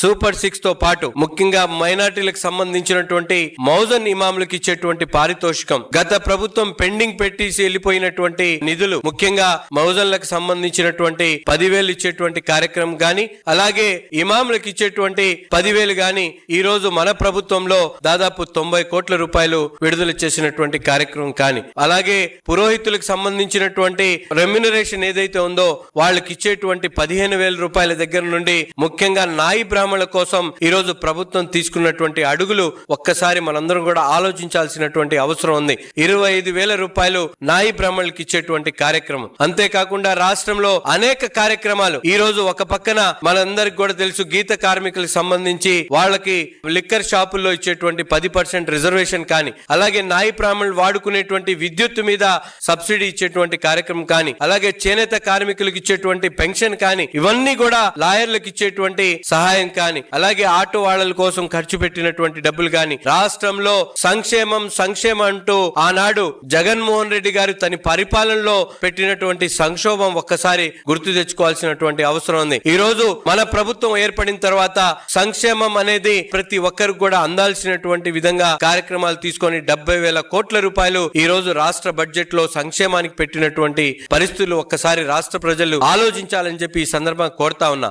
Super 6 తో పాటు ముఖ్యంగా మైనార్టీలకు సంబంధించినటువంటి మౌజన్ ఇమాములకు ఇచ్చేటువంటి పారితోషికం, గత ప్రభుత్వం పెండింగ్ పెట్టేసి వెళ్ళిపోయినటువంటి నిధులు, ముఖ్యంగా మౌజన్లకు సంబంధించినటువంటి 10,000 ఇచ్చేటువంటి కార్యక్రమం గాని, అలాగే ఇమాములకు ఇచ్చేటువంటి 10,000 గాని ఈ రోజు మన ప్రభుత్వంలో దాదాపు 90 కోట్ల రూపాయలు విడుదల చేసినటువంటి కార్యక్రమం కానీ, అలాగే పురోహితులకు సంబంధించినటువంటి రెమ్యునరేషన్ ఏదైతే ఉందో వాళ్ళకి ఇచ్చేటువంటి 15,000 రూపాయల దగ్గర నుండి ముఖ్యంగా నాయి బ్రాహ్మణుల కోసం ఈ రోజు ప్రభుత్వం తీసుకున్నటువంటి అడుగులు ఒక్కసారి మనందరం కూడా ఆలోచించాల్సినటువంటి అవసరం ఉంది. 25,000 రూపాయలు నాయి బ్రాహ్మణులకు ఇచ్చేటువంటి కార్యక్రమం. అంతేకాకుండా రాష్ట్రంలో అనేక కార్యక్రమాలు ఈ రోజు ఒక పక్కన మనందరికి కూడా తెలుసు, గీత కార్మికులకు సంబంధించి వాళ్ళకి లిక్కర్ షాపుల్లో ఇచ్చేటువంటి 10% రిజర్వేషన్ కానీ, అలాగే నాయి బ్రాహ్మణులు వాడుకునేటువంటి విద్యుత్ మీద సబ్సిడీ ఇచ్చేటువంటి కార్యక్రమం కానీ, అలాగే చేనేత కార్మికులకు ఇచ్చేటువంటి పెన్షన్ కానీ, ఇవన్నీ కూడా లాయర్లకు ఇచ్చేటువంటి సహాయం కానీ, అలాగే ఆటో వాళ్ళ కోసం ఖర్చు పెట్టినటువంటి డబ్బులు కానీ, రాష్ట్రంలో సంక్షేమం అంటూ ఆనాడు జగన్మోహన్ రెడ్డి గారు తన పరిపాలనలో పెట్టినటువంటి సంక్షోభం ఒక్కసారి గుర్తు తెచ్చుకోవాల్సినటువంటి అవసరం ఉంది. ఈ రోజు మన ప్రభుత్వం ఏర్పడిన తర్వాత సంక్షేమం అనేది ప్రతి ఒక్కరికి కూడా అందాల్సినటువంటి విధంగా కార్యక్రమాలు తీసుకొని 70,000 కోట్ల రూపాయలు ఈ రోజు రాష్ట్ర బడ్జెట్ లో సంక్షేమానికి పెట్టినటువంటి పరిస్థితులు ఒక్కసారి రాష్ట్ర ప్రజలు ఆలోచించాలని చెప్పి ఈ సందర్భంగా కోరుతా ఉన్నా.